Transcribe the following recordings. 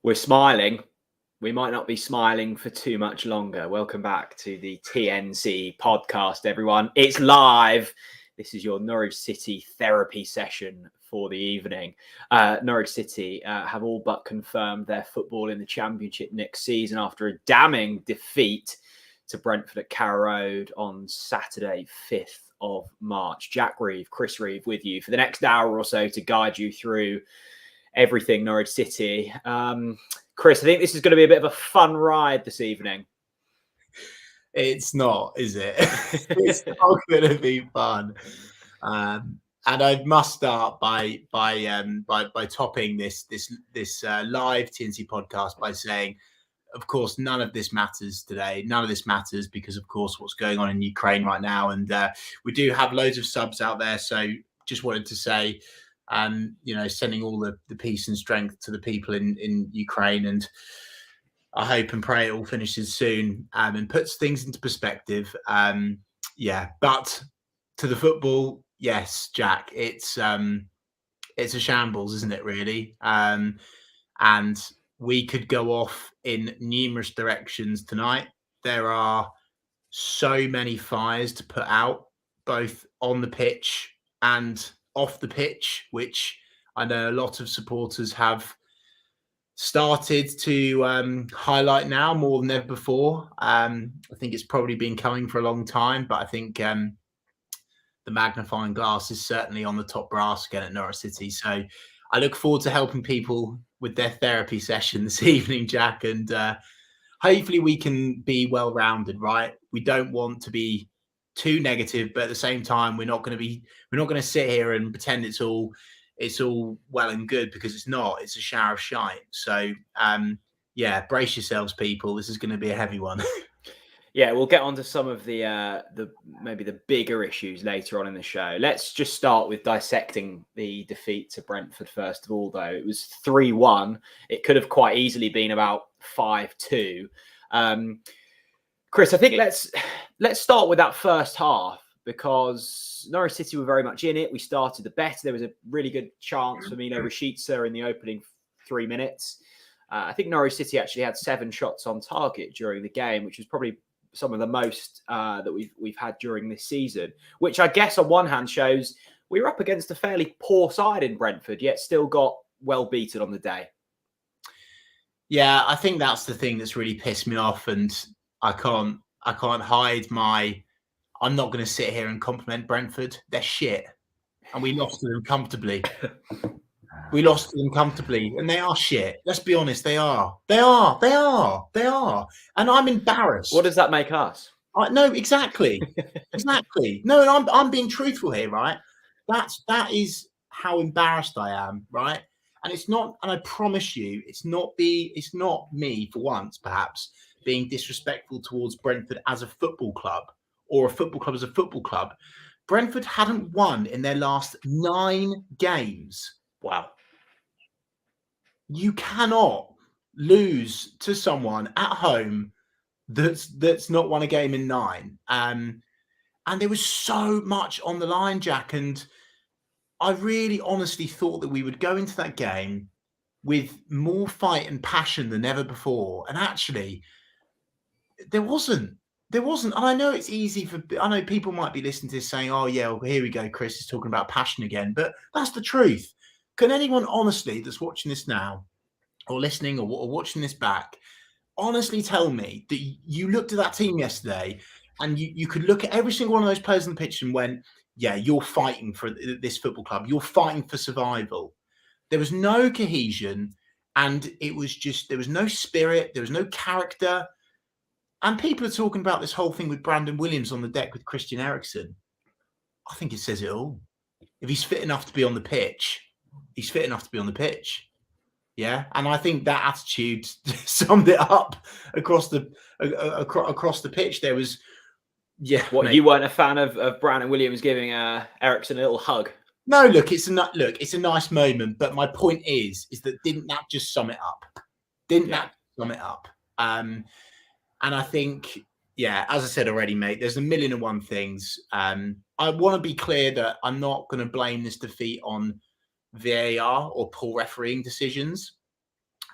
We're smiling. We might not be smiling for too much longer. Welcome back to the TNC Podcast, everyone. It's live. This is your Norwich City therapy session for the evening. Norwich City have all but confirmed their football in the Championship next season after a damning defeat to Brentford at Carrow Road on Saturday, 5th of March. Jack Reeve, Chris Reeve with you for the next hour or so to guide you through everything Norwich City. Chris, I think this is going to be a bit of a fun ride this evening. It's not, is it? It's not going to be fun. And I must start by topping this live TNC podcast by saying, of course, none of this matters today. None of this matters because, of course, what's going on in Ukraine right now, and we do have loads of subs out there. So, just wanted to say, sending all the peace and strength to the people in Ukraine, and I hope and pray it all finishes soon and puts things into perspective. But to the football, yes, Jack, it's a shambles, isn't it? Really, and we could go off in numerous directions tonight. There are so many fires to put out, both on the pitch and off the pitch, which I know a lot of supporters have started to highlight now more than ever before. I think it's probably been coming for a long time, but I think the magnifying glass is certainly on the top brass again at Norwich City. So I look forward to helping people with their therapy session this evening, Jack, and hopefully we can be well-rounded, right? We don't want to be too negative, but at the same time, we're not going to sit here and pretend it's all well and good, because it's not. It's a shower of shite. So brace yourselves, people. This is going to be a heavy one. Yeah, we'll get onto some of the maybe the bigger issues later on in the show. Let's just start with dissecting the defeat to Brentford first of all, though. It was 3-1. It could have quite easily been about 5-2. Chris, I think let's start with that first half, because Norwich City were very much in it. We started the better. There was a really good chance for Mino Rashica in the opening 3 minutes. I think Norwich City actually had 7 shots on target during the game, which was probably some of the most that we've had during this season, which I guess on one hand shows we were up against a fairly poor side in Brentford, yet still got well beaten on the day. Yeah, I think that's the thing that's really pissed me off, and I can't hide I'm not going to sit here and compliment Brentford. They're shit, and we lost to them comfortably. We lost to them comfortably, and they are shit. Let's be honest, they are. They are. And I'm embarrassed. What does that make us? No, exactly. No, and I'm being truthful here, right? That is how embarrassed I am, right? And it's not, and I promise you, it's not me for once, perhaps, being disrespectful towards Brentford as a football club, or a football club as a football club. Brentford hadn't won in their last 9 games. Wow. You cannot lose to someone at home that's not won a game in 9. And there was so much on the line, Jack. And I really honestly thought that we would go into that game with more fight and passion than ever before. And actually, there wasn't. And I know it's easy I know people might be listening to this saying, oh, yeah, well, here we go. Chris is talking about passion again. But that's the truth. Can anyone honestly that's watching this now, or listening, or watching this back, honestly tell me that you looked at that team yesterday and you could look at every single one of those players on the pitch and went, yeah, you're fighting for this football club. You're fighting for survival. There was no cohesion, and it was just, there was no spirit. There was no character. And people are talking about this whole thing with Brandon Williams on the deck with Christian Eriksen. I think it says it all. If he's fit enough to be on the pitch, he's fit enough to be on the pitch. Yeah. And I think that attitude summed it up across the pitch. There was, you weren't a fan of Brandon Williams giving Eriksen a little hug? No, look, it's a nice moment. But my point is that didn't that just sum it up? And I think, yeah, as I said already, mate, there's 1,000,001 things. I want to be clear that I'm not going to blame this defeat on VAR or poor refereeing decisions.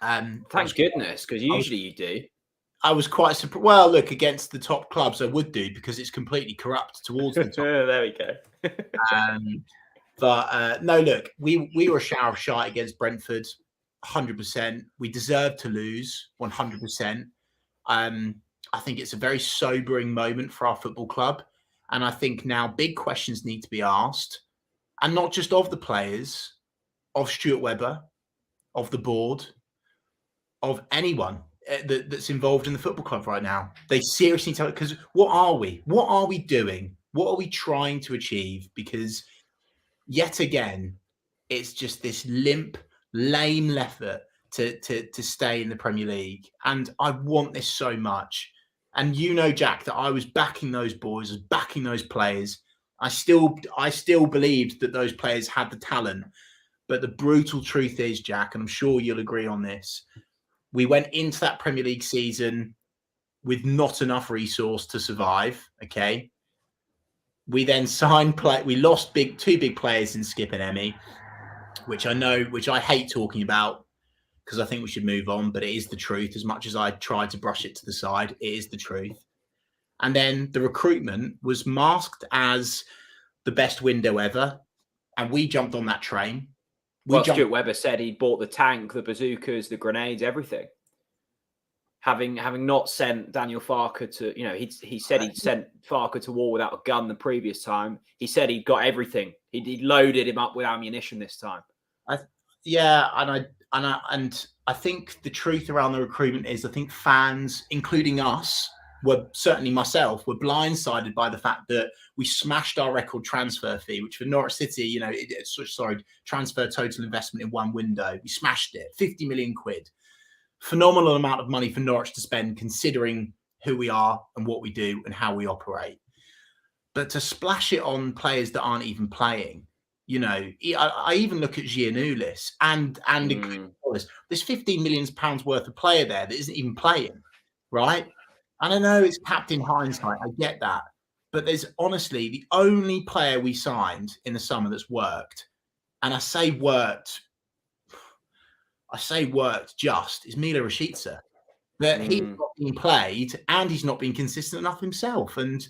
Thank goodness, because usually you do. I was quite surprised. Well, look, against the top clubs, I would do because it's completely corrupt towards the top. There we go. But no, look, we were a shower of shite against Brentford, 100%. We deserved to lose, 100%. I think it's a very sobering moment for our football club. And I think now big questions need to be asked, and not just of the players, of Stuart Webber, of the board, of anyone that's involved in the football club right now. They seriously tell it, because what are we? What are we doing? What are we trying to achieve? Because yet again, it's just this limp, lame effort to stay in the Premier League. And I want this so much. And you know, Jack, that I was backing those boys, I was backing those players. I still believed that those players had the talent. But the brutal truth is, Jack, and I'm sure you'll agree on this, we went into that Premier League season with not enough resource to survive. Okay. We then we lost two big players in Skip and Emmy, which I hate talking about because I think we should move on, but it is the truth. As much as I tried to brush it to the side, it is the truth. And then the recruitment was masked as the best window ever. And we jumped on that train. Stuart Webber said he bought the tank, the bazookas, the grenades, everything. Having not sent Daniel Farke to, he said he'd sent Farke to war without a gun the previous time. He said he'd got everything. He loaded him up with ammunition this time. And I think the truth around the recruitment is, I think fans, including us, certainly myself, were blindsided by the fact that we smashed our record transfer fee, which for Norwich City, transfer total investment in one window. We smashed it, 50 million quid. Phenomenal amount of money for Norwich to spend, considering who we are and what we do and how we operate. But to splash it on players that aren't even playing, I even look at Giannoulis and there's 15 million pounds worth of player there that isn't even playing, right? And I know it's captain hindsight, I get that. But there's honestly the only player we signed in the summer that's worked, and I say worked just, is Mila Rashica. That he's not being played and he's not being consistent enough himself. And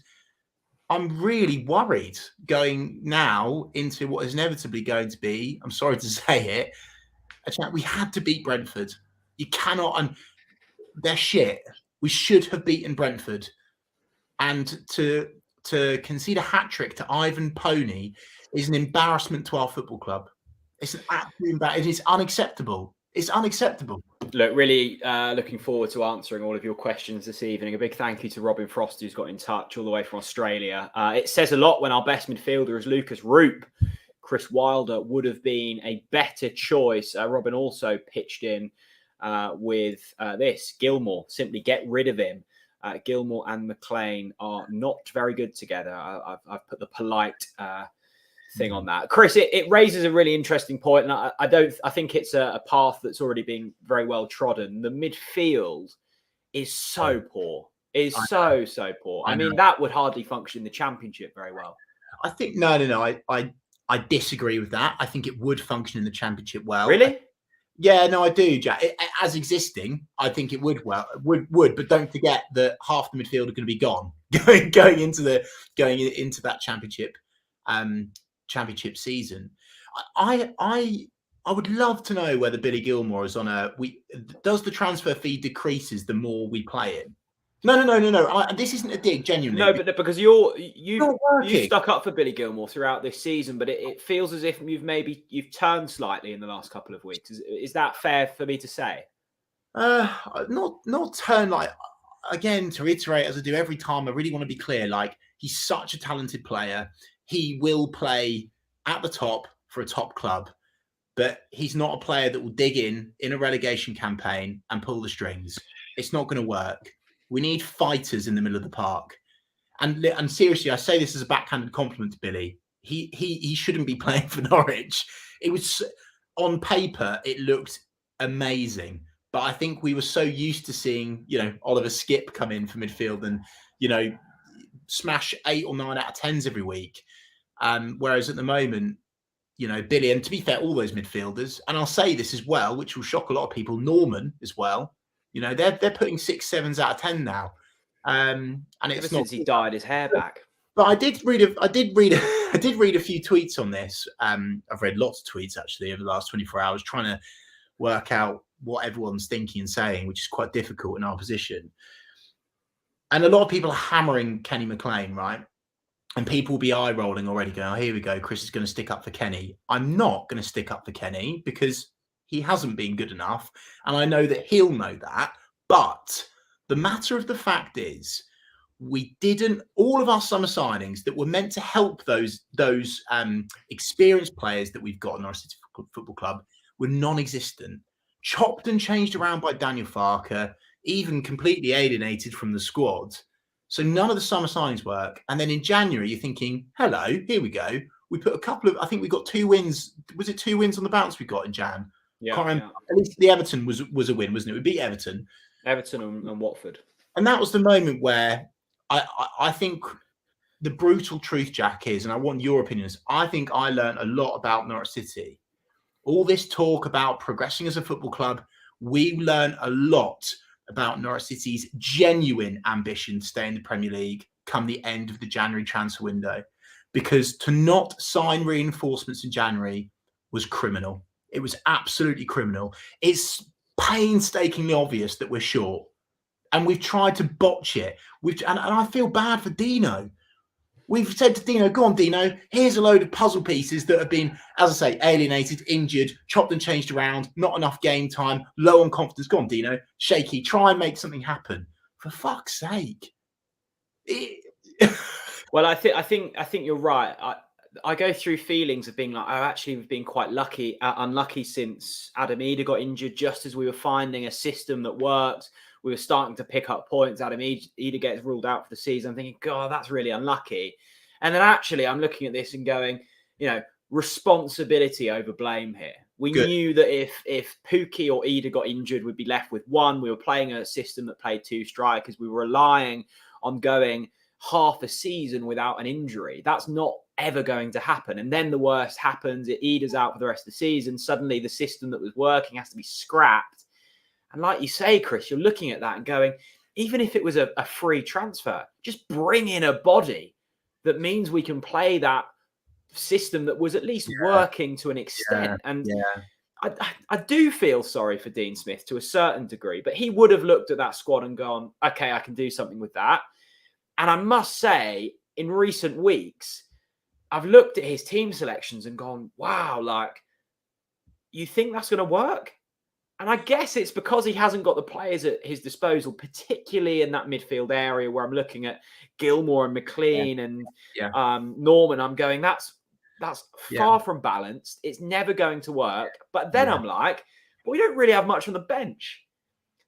I'm really worried going now into what is inevitably going to be, I'm sorry to say it, we had to beat Brentford. You cannot, and they're shit. We should have beaten Brentford. And to concede a hat-trick to Ivan Toney is an embarrassment to our football club. It's an absolute embarrassment. It is unacceptable. It's unacceptable. Look, really looking forward to answering all of your questions this evening. A big thank you to Robin Frost, who's got in touch all the way from Australia. It says a lot when our best midfielder is Lucas Roop. Chris Wilder would have been a better choice. Robin also pitched in with this. Gilmour, simply get rid of him. Gilmour and McLean are not very good together. I've put the polite thing on that. Chris, it raises a really interesting point, and I think it's a path that's already been very well trodden. The midfield is so poor. So poor. I mean, that would hardly function in the Championship very well. I think no. I disagree with that. I think it would function in the Championship well. Really? Yeah, no, I do, Jack. As existing, I think it would would. But don't forget that half the midfield are going to be gone going into that championship season. I would love to know whether Billy Gilmour is on does the transfer fee decreases the more we play it? No. This isn't a dig, genuinely. No, but because you stuck up for Billy Gilmour throughout this season, but it feels as if you've turned slightly in the last couple of weeks. Is that fair for me to say? Not turn, like, again, to reiterate, as I do every time, I really want to be clear. Like, he's such a talented player. He will play at the top for a top club, but he's not a player that will dig in a relegation campaign and pull the strings. It's not going to work. We need fighters in the middle of the park. And seriously, I say this as a backhanded compliment to Billy. He shouldn't be playing for Norwich. It was, on paper, it looked amazing. But I think we were so used to seeing, Oliver Skip come in for midfield and, smash 8 or 9 out of 10s every week. Whereas at the moment, Billy, and to be fair, all those midfielders, and I'll say this as well, which will shock a lot of people, Norman as well. They're putting 6 7s out of 10 now. And it's ever since he dyed his hair back. But I did read a few tweets on this. I've read lots of tweets actually over the last 24 hours, trying to work out what everyone's thinking and saying, which is quite difficult in our position. And a lot of people are hammering Kenny McLean, right? And people will be eye rolling already, going, "Oh, here we go. Chris is going to stick up for Kenny." I'm not going to stick up for Kenny because he hasn't been good enough, and I know that he'll know that. But the matter of the fact is, we didn't. All of our summer signings that were meant to help those experienced players that we've got in our City Football Club were non-existent, chopped and changed around by Daniel Farke, even completely alienated from the squad. So none of the summer signings work. And then in January, you're thinking, hello, here we go. We put a couple of, I think we got 2 wins. Was it 2 wins on the bounce we got in Jan? Yeah. At least the Everton was a win, wasn't it? We beat Everton. And Watford. And that was the moment where I think the brutal truth, Jack, is, and I want your opinions, I think I learned a lot about Norwich City. All this talk about progressing as a football club, we learned a lot about Norwich City's genuine ambition to stay in the Premier League come the end of the January transfer window. Because to not sign reinforcements in January was criminal. It was absolutely criminal. It's painstakingly obvious that we're short. And we've tried to botch it. And I feel bad for Dino. We've said to Dino, go on, Dino, here's a load of puzzle pieces that have been, as I say, alienated, injured, chopped and changed around, not enough game time, low on confidence. Go on, Dino, shaky, try and make something happen. For fuck's sake. Well, I think you're right. I go through feelings of being like, actually, we've been quite unlucky since Adam Eder got injured, just as we were finding a system that worked. We were starting to pick up points. Adam Eder gets ruled out for the season. I'm thinking, God, that's really unlucky. And then actually, I'm looking at this and going, responsibility over blame here. We knew that if Pookie or Eder got injured, we'd be left with 1. We were playing a system that played 2 strikers. We were relying on going half a season without an injury. That's not ever going to happen. And then the worst happens. Eder's out for the rest of the season. Suddenly, the system that was working has to be scrapped. And like you say, Chris, you're looking at that and going, even if it was a free transfer, just bring in a body that means we can play that system that was at least working to an extent. I do feel sorry for Dean Smith to a certain degree, but he would have looked at that squad and gone, okay, I can do something with that. And I must say, in recent weeks, I've looked at his team selections and gone, wow, you think that's going to work? And I guess it's because he hasn't got the players at his disposal, particularly in that midfield area where I'm looking at Gilmore and McLean and Norman. I'm going, that's far from balanced. It's never going to work. But then I'm like, well, we don't really have much on the bench.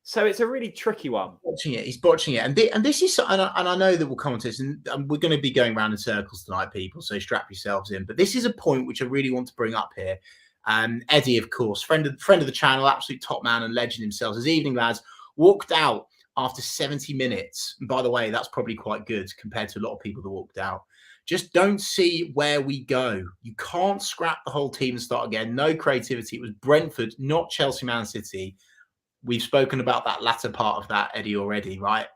So it's a really tricky one. He's botching it. And this is, and I know that we'll come on to this, and we're going to be going around in circles tonight, people. So strap yourselves in. But this is a point which I really want to bring up here. Eddie, of course, friend of the channel, absolute top man and legend himself. His evening, lads, walked out after 70 minutes. And by the way, that's probably quite good compared to a lot of people that walked out. Just don't see where we go. You can't scrap the whole team and start again. No creativity. It was Brentford, not Chelsea, Man City. We've spoken about that latter part of that, Eddie, already, right?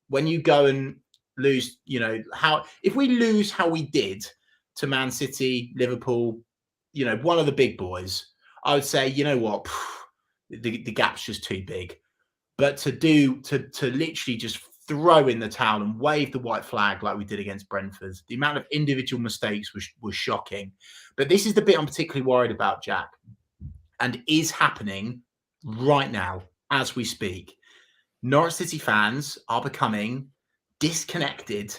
When you go and lose, if we lose how we did to Man City, Liverpool, one of the big boys, I would say, you know what, the gap's just too big. But to literally just throw in the towel and wave the white flag like we did against Brentford, the amount of individual mistakes was shocking. But this is the bit I'm particularly worried about, Jack, and is happening right now as we speak. Norwich City fans are becoming disconnected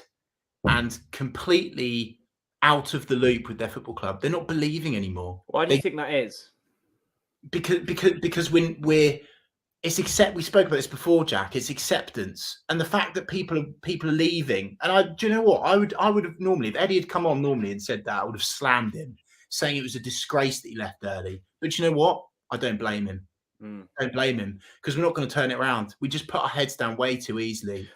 and completely out of the loop with their football club. They're not believing anymore. Why do you think that is? Because when it's we spoke about this before, Jack. It's acceptance, and the fact that people are leaving. And do you know what? I would have normally, if Eddie had come on normally and said that, I would have slammed him, saying it was a disgrace that he left early. But you know what? I don't blame him. Don't blame him, because we're not going to turn it around. We just put our heads down way too easily.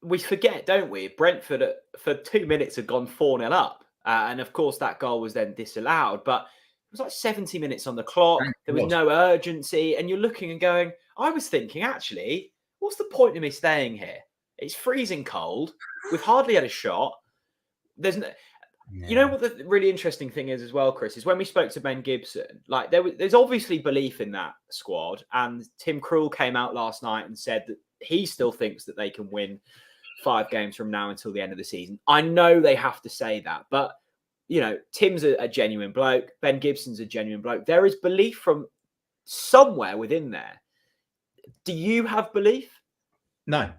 We forget, don't we? Brentford for 2 minutes had gone 4-0 up. And of course, that goal was then disallowed. But it was like 70 minutes on the clock. There was no urgency. And you're looking and going, I was thinking, actually, what's the point of me staying here? It's freezing cold. We've hardly had a shot. There's no... Yeah. You know what the really interesting thing is as well, Chris, is when we spoke to Ben Gibson, like there's obviously belief in that squad. And Tim Krul came out last night and said that he still thinks that they can win 5 games from now until the end of the season. I know they have to say that, but you know, Tim's a genuine bloke. Ben Gibson's a genuine bloke. There is belief from somewhere within there. Do you have belief? No.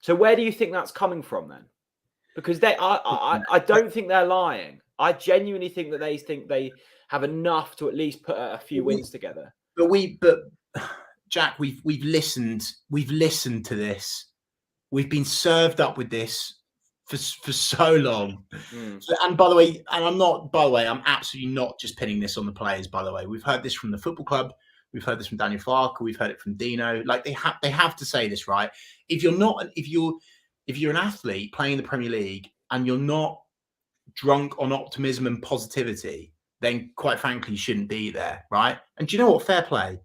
So where do you think that's coming from then? Because I don't think they're lying. I genuinely think that they think they have enough to at least put a few wins together. But Jack, we've listened to this. We've been served up with this for so long. And by the way, I'm absolutely not just pinning this on the players. By the way, we've heard this from the football club. We've heard this from Daniel Farke. We've heard it from Dino. Like they have to say this, right? If you're an athlete playing the Premier League and you're not drunk on optimism and positivity, then quite frankly, you shouldn't be there, right? And do you know what? Fair play.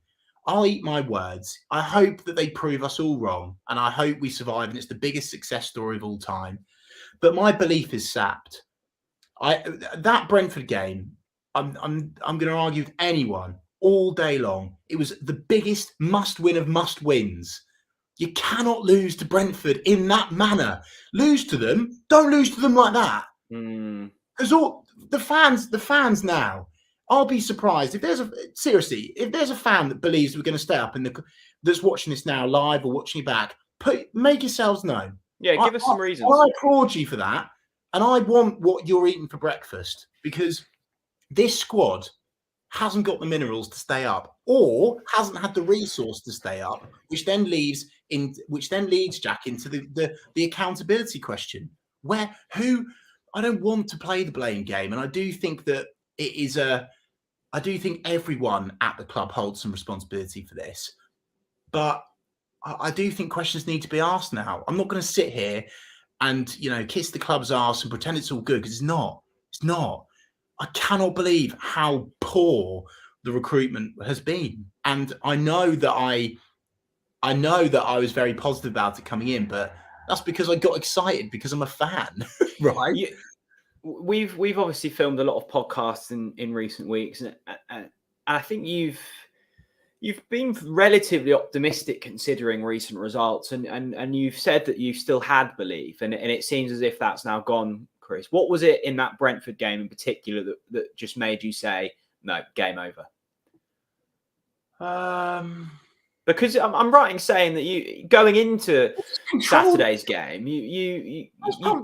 I'll eat my words. I hope that they prove us all wrong, and I hope we survive, and it's the biggest success story of all time. But my belief is sapped. That Brentford game, I'm going to argue with anyone all day long. It was the biggest must-win of must-wins. You cannot lose to Brentford in that manner. Lose to them. Don't lose to them like that. Because all the fans now, I'll be surprised if there's a fan that believes we're going to stay up that's watching this now live or watching it back, make yourselves known. Yeah, give us some reasons. I applaud you for that. And I want what you're eating for breakfast, because this squad hasn't got the minerals to stay up, or hasn't had the resource to stay up, which then leads Jack into the accountability question. I don't want to play the blame game, and I do think that I do think everyone at the club holds some responsibility for this, but I do think questions need to be asked now. I'm not going to sit here and kiss the club's arse and pretend it's all good, because it's not. It's not. I cannot believe how poor the recruitment has been. And I know that I was very positive about it coming in, but that's because I got excited because I'm a fan, right? Yeah, we've obviously filmed a lot of podcasts in recent weeks, and I think you've been relatively optimistic considering recent results, and you've said that you still had belief, and it seems as if that's now gone. Chris, what was it in that Brentford game in particular that just made you say, no, game over? Because I'm right in saying that you going into Saturday's game,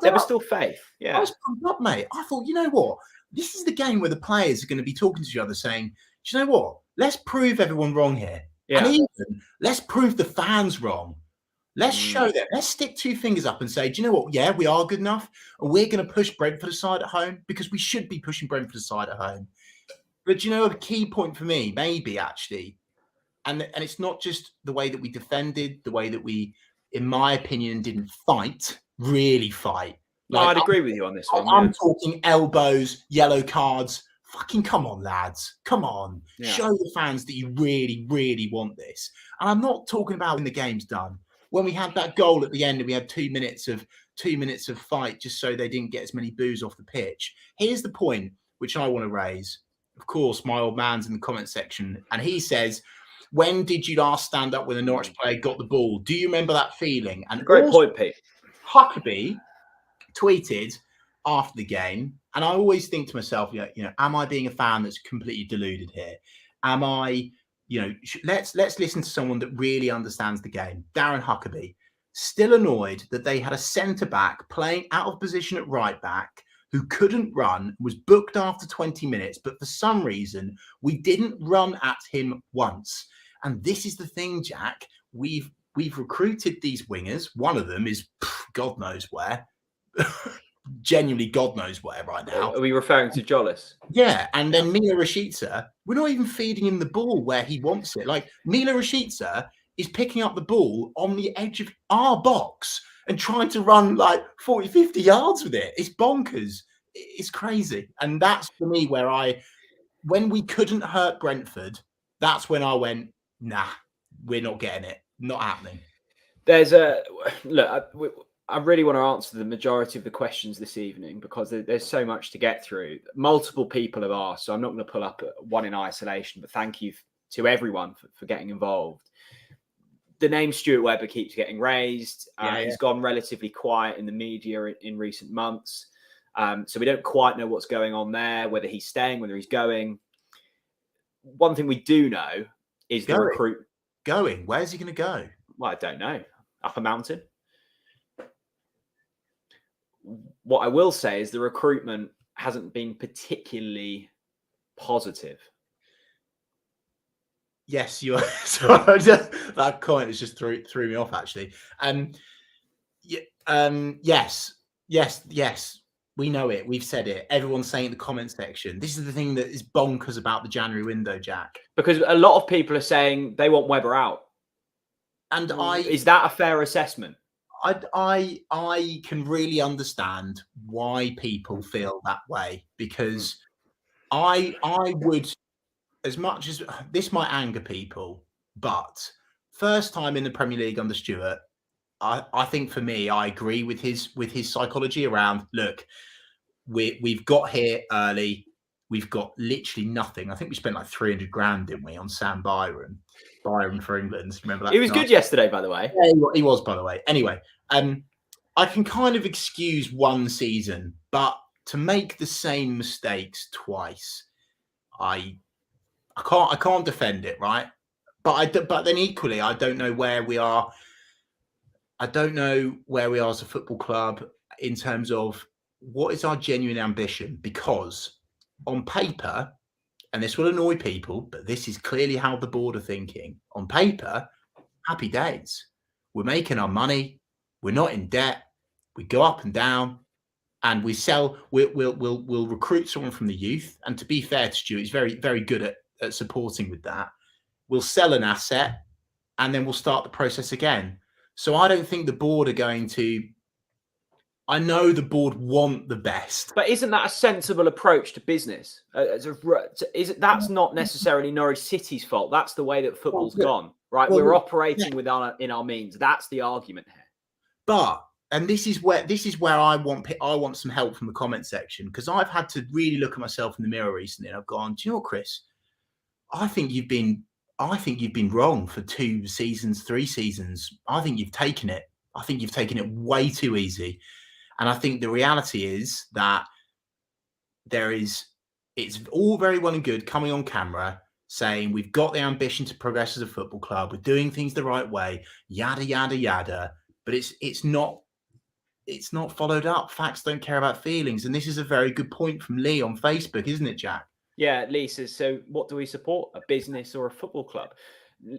there was still faith. Yeah, I was pumped up, mate. I thought, you know what? This is the game where the players are going to be talking to each other, saying, do you know what? Let's prove everyone wrong here. Yeah. And even let's prove the fans wrong. Let's show them. Let's stick 2 fingers up and say, do you know what? Yeah, we are good enough. And we're going to push Brentford aside at home, because we should be pushing Brentford aside at home. But a key point for me, maybe actually, and it's not just the way that we defended, the way that we, in my opinion, didn't really fight. No, I'd agree with you on this one. I'm talking elbows, yellow cards. Fucking come on, lads. Come on. Yeah. Show the fans that you really, really want this. And I'm not talking about when the game's done. When we had that goal at the end and we had 2 minutes of fight just so they didn't get as many boos off the pitch. Here's the point which I want to raise. Of course, my old man's in the comment section, and he says, when did you last stand up when a Norwich player got the ball? Do you remember that feeling? And great point, Pete. Huckabee tweeted after the game, and I always think to myself, am I being a fan that's completely deluded here? Am I... let's listen to someone that really understands the game. Darren Huckabee, still annoyed that they had a centre-back playing out of position at right-back who couldn't run, was booked after 20 minutes, but for some reason, we didn't run at him once. And this is the thing, Jack. We've recruited these wingers. One of them is God knows where. Genuinely God knows where right now. Are we referring to Jollis? Yeah, and then Mila Rashica, we're not even feeding him the ball where he wants it. Like, Mila Rashica is picking up the ball on the edge of our box and trying to run like 40, 50 yards with it. It's bonkers. it's crazy. And that's for me where when we couldn't hurt Brentford, that's when I went, nah, we're not getting it. Not happening. There's I really want to answer the majority of the questions this evening because there's so much to get through. Multiple people have asked, so I'm not going to pull up one in isolation, but thank you to everyone for getting involved. The name Stuart Webber keeps getting raised. He's gone relatively quiet in the media in recent months. So we don't quite know what's going on there, whether he's staying, whether he's going. One thing we do know is the recruit. Going? Where's he going to go? Well, I don't know. Up a mountain. What I will say is the recruitment hasn't been particularly positive. Yes, you are. Sorry, that comment has just threw me off, actually. Yes. We know it. We've said it. Everyone's saying in the comment section. This is the thing that is bonkers about the January window, Jack. Because a lot of people are saying they want Webber out. And is that a fair assessment? I can really understand why people feel that way, because I would, as much as this might anger people, but first time in the Premier League under Stuart, I think for me, I agree with his psychology around, look, we've got here early. We've got literally nothing. I think we spent like 300 grand, didn't we, on Sam Byron for England. Remember that? He was good yesterday, by the way. Yeah, he was, by the way. Anyway, I can kind of excuse one season, but to make the same mistakes twice, I can't defend it, right? But then equally, I don't know where we are. I don't know where we are as a football club in terms of what is our genuine ambition, because on paper, and this will annoy people, but this is clearly how the board are thinking. On paper, happy days. We're making our money. We're not in debt. We go up and down, and we sell. We'll recruit someone from the youth. And to be fair to Stuart, he's very, very good at supporting with that. We'll sell an asset, and then we'll start the process again. So I don't think the board are going to. I know the board want the best, but isn't that a sensible approach to business? That's not necessarily Norwich City's fault. That's the way that football's gone, right? We're operating in our means. That's the argument here. But this is where I want some help from the comment section, because I've had to really look at myself in the mirror recently, and I've gone, do you know what, Chris? I think you've been wrong for 2 seasons, 3 seasons. I think you've taken it. I think you've taken it way too easy. And I think the reality is that it's all very well and good coming on camera saying we've got the ambition to progress as a football club, we're doing things the right way, yada, yada, yada. But it's not followed up. Facts don't care about feelings. And this is a very good point from Lee on Facebook, isn't it, Jack? Yeah, Lee says, so what do we support? A business or a football club?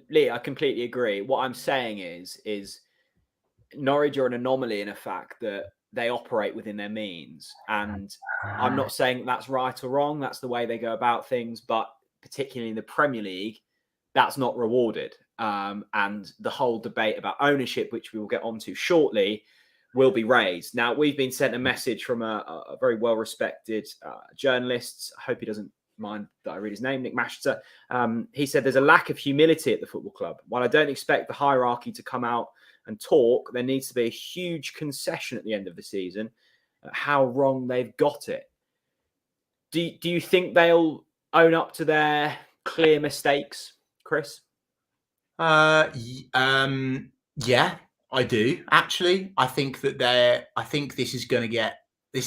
Lee, I completely agree. What I'm saying is Norwich are an anomaly in a fact that they operate within their means. And I'm not saying that's right or wrong. That's the way they go about things. But particularly in the Premier League, that's not rewarded. And the whole debate about ownership, which we will get onto shortly, will be raised. Now, we've been sent a message from a very well-respected journalist. I hope he doesn't mind that I read his name, Nick Mashter. He said there's a lack of humility at the football club. While I don't expect the hierarchy to come out and talk, there needs to be a huge concession at the end of the season at how wrong they've got it. Do you think they'll own up to their clear mistakes, Chris? Yeah, I do. Actually, I think this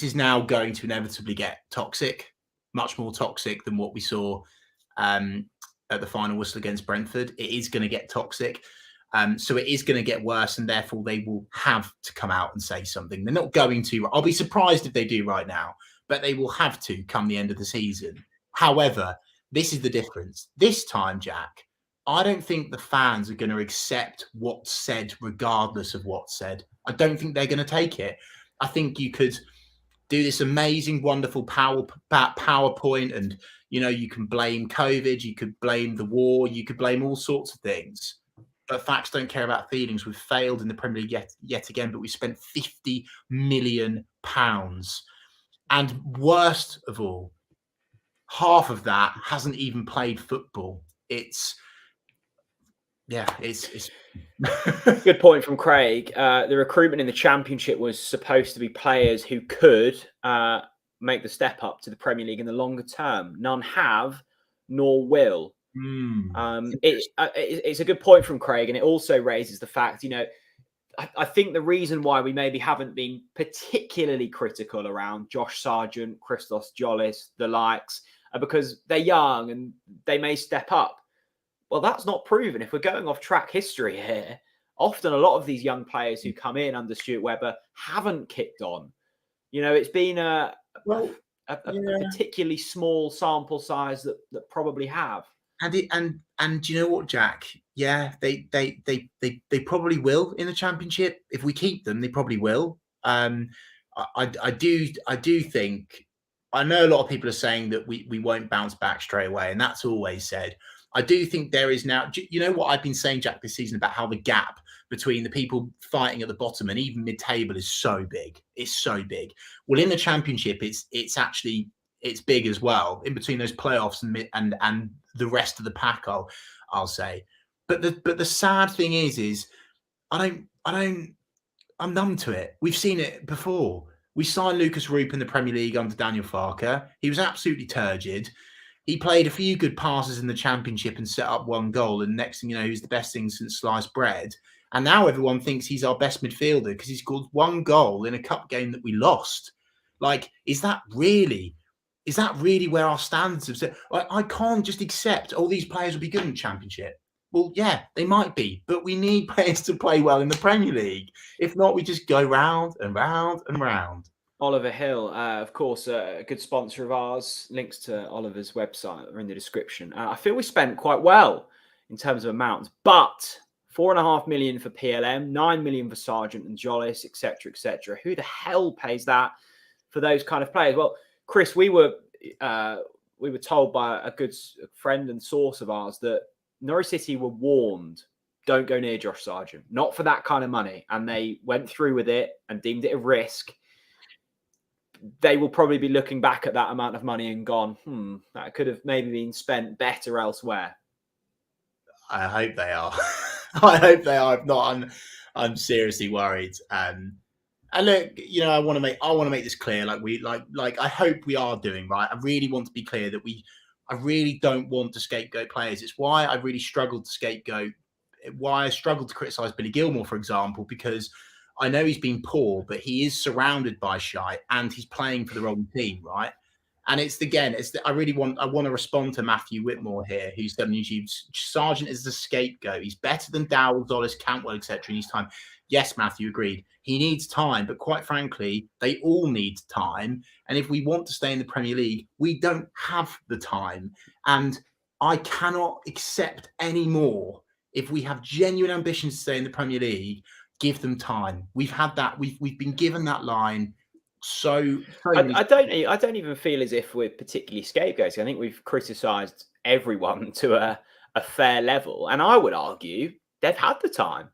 is now going to inevitably get toxic, much more toxic than what we saw at the final whistle against Brentford. It is going to get toxic. So it is going to get worse, and therefore they will have to come out and say something. They're not going to. I'll be surprised if they do right now, but they will have to come the end of the season. However, this is the difference. This time, Jack, I don't think the fans are going to accept what's said regardless of what's said. I don't think they're going to take it. I think you could do this amazing, wonderful PowerPoint, and you can blame COVID, you could blame the war, you could blame all sorts of things. But facts don't care about feelings. We've failed in the Premier League yet again, but we spent £50 million And worst of all, half of that hasn't even played football. It's Good point from Craig. The recruitment in the Championship was supposed to be players who could make the step up to the Premier League in the longer term. None have, nor will. It's a good point from Craig, and it also raises the fact, I think the reason why we maybe haven't been particularly critical around Josh Sargent, Christos Jolis, the likes, are because they're young and they may step up. Well, that's not proven. If we're going off track history here, often a lot of these young players who come in under Stuart Webber haven't kicked on. It's been a particularly small sample size that probably have. And do you know what, Jack? Yeah, they probably will in the Championship. If we keep them, they probably will. I do think, I know a lot of people are saying that we won't bounce back straight away, and that's always said. I do think there is now, you know what I've been saying, Jack, this season about how the gap between the people fighting at the bottom and even mid-table is so big. It's so big. Well, in the Championship, it's big as well, in between those playoffs and the rest of the pack, I'll say. But the sad thing is I'm numb to it. We've seen it before. We signed Lucas Roop in the Premier League under Daniel Farke. He was absolutely turgid. He played a few good passes in the Championship and set up one goal. And next thing you know, he's the best thing since sliced bread. And now everyone thinks he's our best midfielder because he scored one goal in a cup game that we lost. Like, is that really where our standards have set? I can't just accept all these players will be good in the Championship. Well, yeah, they might be, but we need players to play well in the Premier League. If not, we just go round and round and round. Oliver Hill, of course, a good sponsor of ours. Links to Oliver's website are in the description. I feel we spent quite well in terms of amounts, but 4.5 million for PLM, 9 million for Sargent and Jolis, etc., etc. Who the hell pays that for those kind of players? Well, Chris, we were told by a good friend and source of ours that Norwich City were warned, don't go near Josh Sargent, not for that kind of money. And they went through with it and deemed it a risk. They will probably be looking back at that amount of money and gone, that could have maybe been spent better elsewhere. I hope they are. I hope they are. If not, I'm seriously worried. And look, I want to make this clear. I hope we are doing right. I really want to be clear that I really don't want to scapegoat players. It's why I really struggled to scapegoat. Why I struggled to criticise Billy Gilmore, for example, because I know he's been poor, but he is surrounded by shite and he's playing for the wrong team, right? And I want to respond to Matthew Whitmore here, who's done YouTube. Sargent is the scapegoat. He's better than Dowell, Dollis, Cantwell, etc. He needs time. Yes, Matthew, agreed. He needs time, but quite frankly, they all need time. And if we want to stay in the Premier League, we don't have the time. And I cannot accept any more. If we have genuine ambitions to stay in the Premier League, give them time. We've had that. We've been given that line. I don't even feel as if we're particularly scapegoating. I think we've criticised everyone to a fair level, and I would argue they've had the time.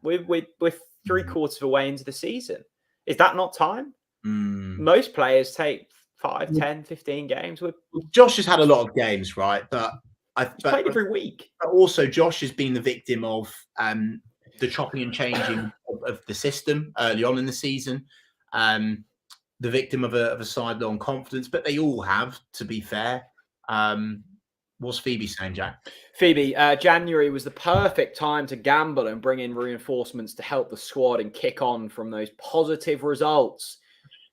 We're 3/4 of the way into the season. Is that not time? Most players take 5, 10, 15 games. Josh has had a lot of games, right? But he's played every week. But also, Josh has been the victim of the chopping and changing of the system early on in the season. The victim of a sidelong confidence, but they all have, to be fair. What's Phoebe saying, Jack? Phoebe, January was the perfect time to gamble and bring in reinforcements to help the squad and kick on from those positive results.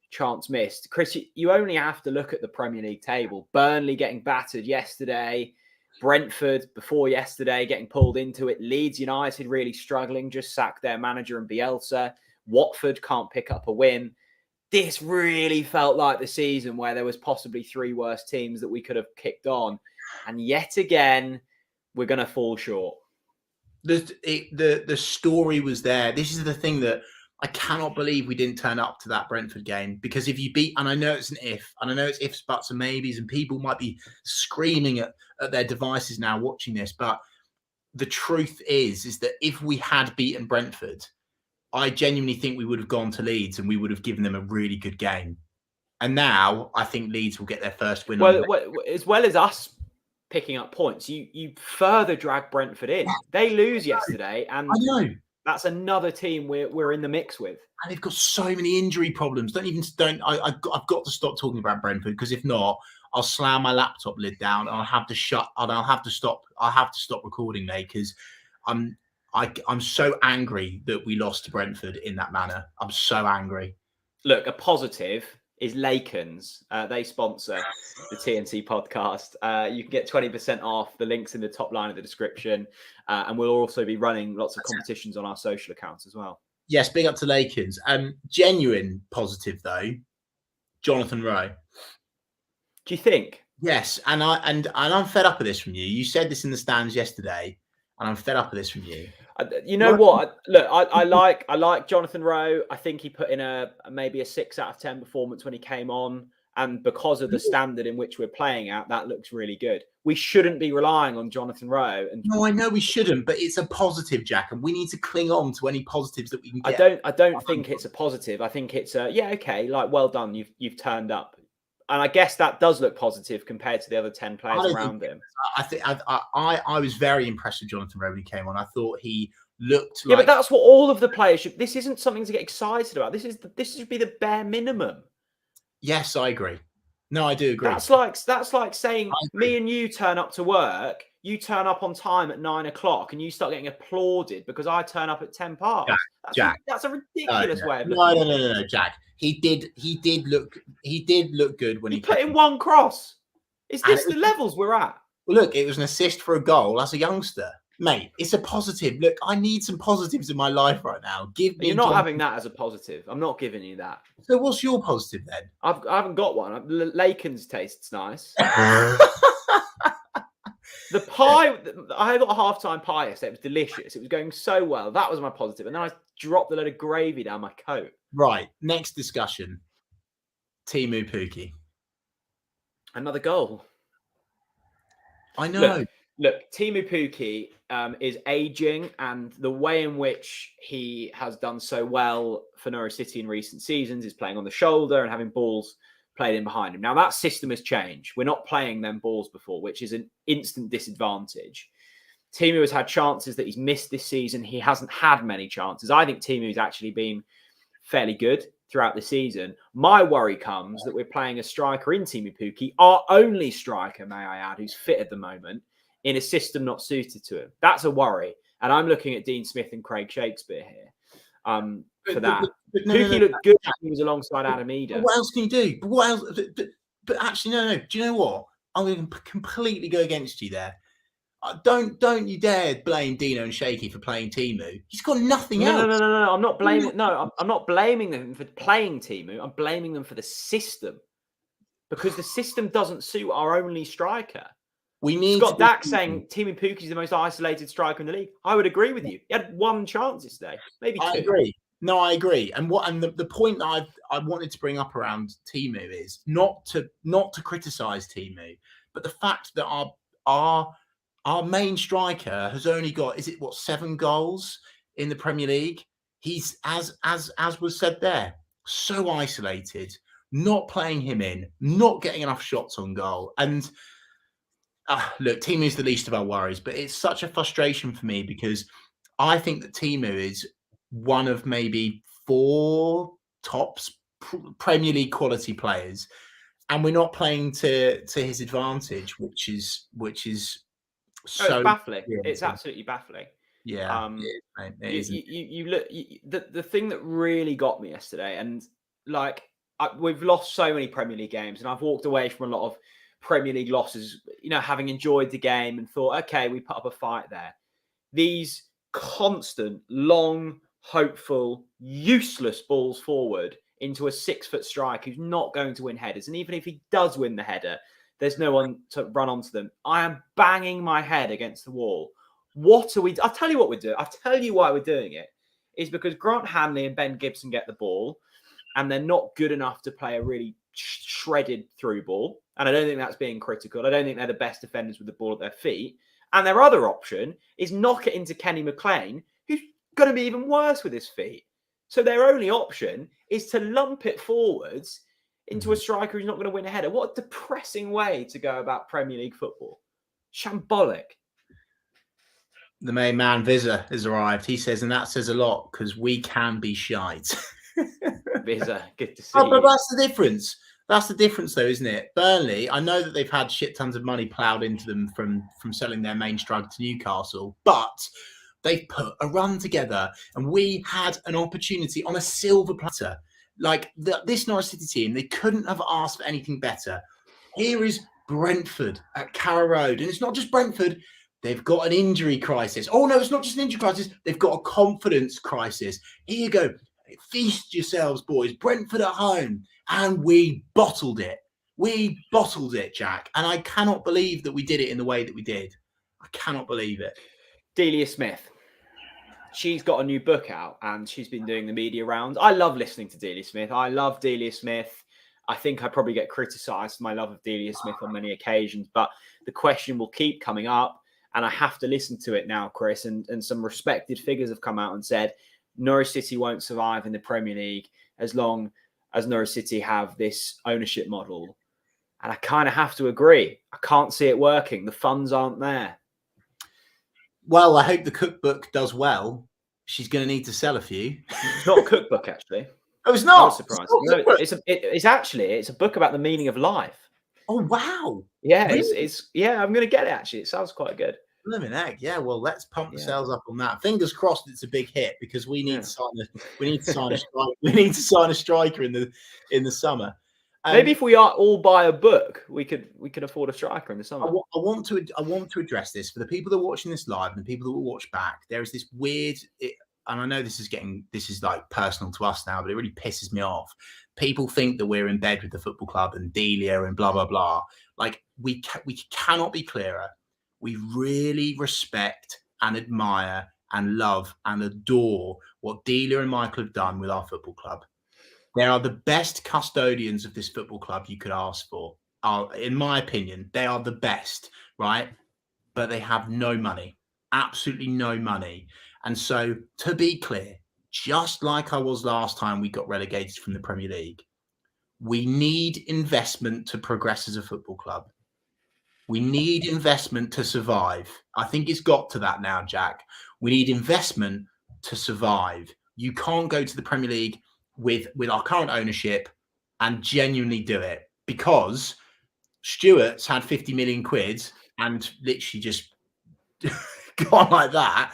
Chance missed. Chris, you only have to look at the Premier League table. Burnley getting battered yesterday. Brentford before yesterday getting pulled into it. Leeds United really struggling, just sacked their manager and Bielsa. Watford can't pick up a win. This really felt like the season where there was possibly 3 worse teams that we could have kicked on. And yet again, we're going to fall short. The story was there. This is the thing that I cannot believe we didn't turn up to that Brentford game. Because if you beat, and I know it's an if, and I know it's ifs, buts, and maybes, and people might be screaming at their devices now watching this, but the truth is that if we had beaten Brentford, I genuinely think we would have gone to Leeds and we would have given them a really good game. And now I think Leeds will get their first win. Well, as well as us picking up points, you further drag Brentford in. They lose yesterday, and I know. That's another team we're in the mix with. And they've got so many injury problems. I've got to stop talking about Brentford, because if not, I'll slam my laptop lid down and I'll have to stop recording, mate, because I'm so angry that we lost to Brentford in that manner. I'm so angry. Look, a positive is Lakens. They sponsor the TNC podcast. You can get 20% off. The link's in the top line of the description. And we'll also be running lots of competitions on our social accounts as well. Yes, big up to Lakens. Genuine positive though, Jonathan Rowe. Do you think? Yes, and I'm fed up with this from you. You said this in the stands yesterday, and I'm fed up with this from you. You know what? Look, I like Jonathan Rowe. I think he put in maybe a 6 out of 10 performance when he came on, and because of the standard in which we're playing at, that looks really good. We shouldn't be relying on Jonathan Rowe. No, I know we shouldn't, but it's a positive, Jack, and we need to cling on to any positives that we can get. I don't think it's a positive. I think it's okay, like, well done, you've turned up. And I guess that does look positive compared to the other 10 players around him. I was very impressed with Jonathan Rowe when he came on. I thought he looked but that's what all of the players should. This isn't something to get excited about. This should be the bare minimum. Yes, I agree. No, I do agree. That's like saying me and you turn up to work. You turn up on time at 9 o'clock, and you start getting applauded because I turn up at 10 past. Jack, that's a ridiculous way of looking at it. No, Jack. He did look good when he put in one cross. Is this the levels we're at? Well, look, it was an assist for a goal as a youngster, mate. It's a positive. Look, I need some positives in my life right now. You're not having that as a positive. I'm not giving you that. So what's your positive then? I haven't got one. Lakens tastes nice. The pie, I got a halftime pie yesterday. It was delicious. It was going so well. That was my positive. And then I dropped a load of gravy down my coat. Right. Next discussion. Teemu Pukki. Another goal. I know. Look, Teemu Pukki is aging, and the way in which he has done so well for Norwich City in recent seasons is playing on the shoulder and having balls played in behind him. Now, that system has changed. We're not playing them balls before, which is an instant disadvantage. Teemu has had chances that he's missed this season. He hasn't had many chances. I think Teemu's actually been fairly good throughout the season. My worry comes that we're playing a striker in Teemu Pukki, our only striker, may I add, who's fit at the moment, in a system not suited to him. That's a worry. And I'm looking at Dean Smith and Craig Shakespeare here for that. Pukki looked good when he was alongside Adam Eder. What else can you do? But what else? But actually, no. Do you know what? I'm going to completely go against you there. Don't you dare blame Dino and Shaky for playing Teemu. He's got nothing else. No. I'm not blaming. No, I'm not blaming them for playing Teemu. I'm blaming them for the system, because the system doesn't suit our only striker. We need Scott Dack saying Teemu Pukki is the most isolated striker in the league. I would agree with you. He had one chance yesterday, maybe two. I agree. No, I agree. And the point that I wanted to bring up around Teemu is not to criticize Teemu, but the fact that our main striker has only got 7 goals in the Premier League. He's as was said there, so isolated, not playing him in, not getting enough shots on goal. And look, Teemu's the least of our worries, but it's such a frustration for me because I think that Teemu is one of maybe 4 tops Premier League quality players, and we're not playing to his advantage, which is so it's baffling. It's absolutely baffling. Yeah, it is. You look. The thing that really got me yesterday, and we've lost so many Premier League games, and I've walked away from a lot of Premier League losses, having enjoyed the game and thought, okay, we put up a fight there. These constant, long, hopeful, useless balls forward into a 6-foot striker who's not going to win headers, and even if he does win the header, there's no one to run onto them. I am banging my head against the wall. What are we? I'll tell you what we're doing. I'll tell you why we're doing it. Is because Grant Hanley and Ben Gibson get the ball, and they're not good enough to play a really shredded through ball. And I don't think that's being critical. I don't think they're the best defenders with the ball at their feet. And their other option is knock it into Kenny McLean, who's going to be even worse with his feet. So their only option is to lump it forwards into a striker who's not going to win a header. What a depressing way to go about Premier League football. Shambolic. The main man, Vizza, has arrived. He says, and that says a lot because we can be shite. Vizza, good to see but you. that's the difference. That's the difference, though, isn't it? Burnley, I know that they've had shit tons of money ploughed into them from selling their main strug to Newcastle, but they've put a run together and we had an opportunity on a silver platter. Like this Norwich City team, they couldn't have asked for anything better. Here is Brentford at Carrow Road. And it's not just Brentford. They've got an injury crisis. Oh, no, it's not just an injury crisis. They've got a confidence crisis. Here you go. Feast yourselves, boys. Brentford at home. And we bottled it. We bottled it, Jack. And I cannot believe that we did it in the way that we did. I cannot believe it. Delia Smith. She's got a new book out and she's been doing the media rounds. I love listening to Delia Smith. I love Delia Smith. I think I probably get criticised for my love of Delia Smith on many occasions, but the question will keep coming up and I have to listen to it now, Chris. And some respected figures have come out and said Norwich City won't survive in the Premier League as long as Norwich City have this ownership model. And I kind of have to agree. I can't see it working. The funds aren't there. Well, I hope the cookbook does well. She's going to need to sell a few. It's not a cookbook, actually. Oh, it's not. I was surprised. No, it's a book about the meaning of life. Oh, wow. Yeah, Really? I'm going to get it, actually. It sounds quite good. Living egg. Yeah, well, let's pump the sales up on that. Fingers crossed it's a big hit because we need to sign a striker in the summer. Maybe if we all buy a book, we could afford a striker in the summer. I want to address this for the people that are watching this live and the people that will watch back. There is this weird, and I know this is like personal to us now, but it really pisses me off. People think that we're in bed with the football club and Delia and blah blah blah. Like we cannot be clearer. We really respect and admire and love and adore what Delia and Michael have done with our football club. They are the best custodians of this football club you could ask for. In my opinion, they are the best, right? But they have no money, absolutely no money. And so, to be clear, just like I was last time we got relegated from the Premier League, we need investment to progress as a football club. We need investment to survive. I think it's got to that now, Jack. We need investment to survive. You can't go to the Premier League with our current ownership and genuinely do it because Stewart's had 50 million quid and literally just gone like that.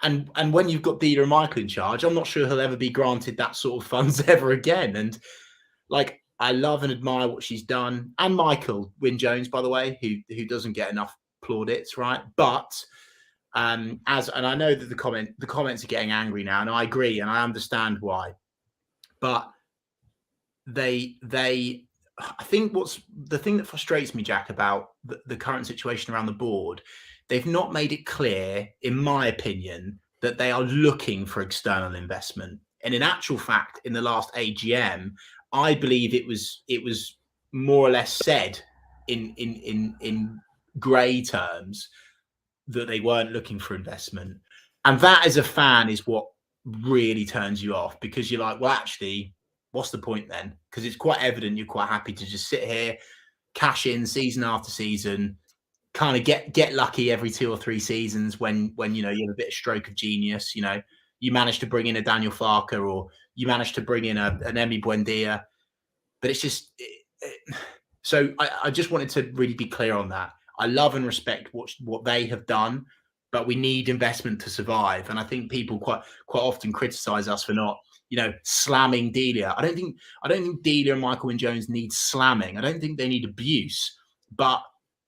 And when you've got Delia and Michael in charge, I'm not sure he'll ever be granted that sort of funds ever again. And like, I love and admire what she's done. And Michael Wynne-Jones, by the way, who doesn't get enough plaudits, right? But and I know that the comments are getting angry now, and I agree and I understand why. But I think what's the thing that frustrates me, Jack, about the current situation around the board, they've not made it clear, in my opinion, that they are looking for external investment. And in actual fact, in the last AGM, I believe it was more or less said in grey terms that they weren't looking for investment. And that as a fan is what really turns you off, because you're like, well, actually, what's the point then? Because it's quite evident you're quite happy to just sit here, cash in season after season, kind of get lucky every 2 or 3 seasons when you know you have a bit of stroke of genius. You know, you manage to bring in a Daniel Farke or you manage to bring in an Emi Buendia, but it's just so I just wanted to really be clear on that. I love and respect what they have done, but we need investment to survive. And I think people quite often criticize us for not, you know, slamming Delia. I don't think Delia and Michael Wynne-Jones need slamming. I don't think they need abuse, but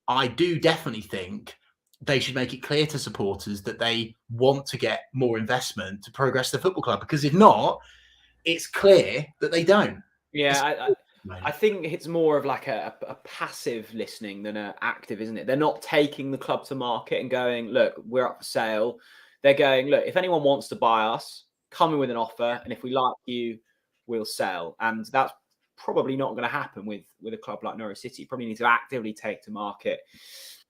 I do definitely think they should make it clear to supporters that they want to get more investment to progress the football club, because if not, it's clear that they don't. Yeah, I think it's more of like a passive listening than an active, isn't it? They're not taking the club to market and going, look, we're up for sale. They're going, look, if anyone wants to buy us, come in with an offer, and if we like you, we'll sell. And that's probably not going to happen with a club like Norwich City. You probably need to actively take to market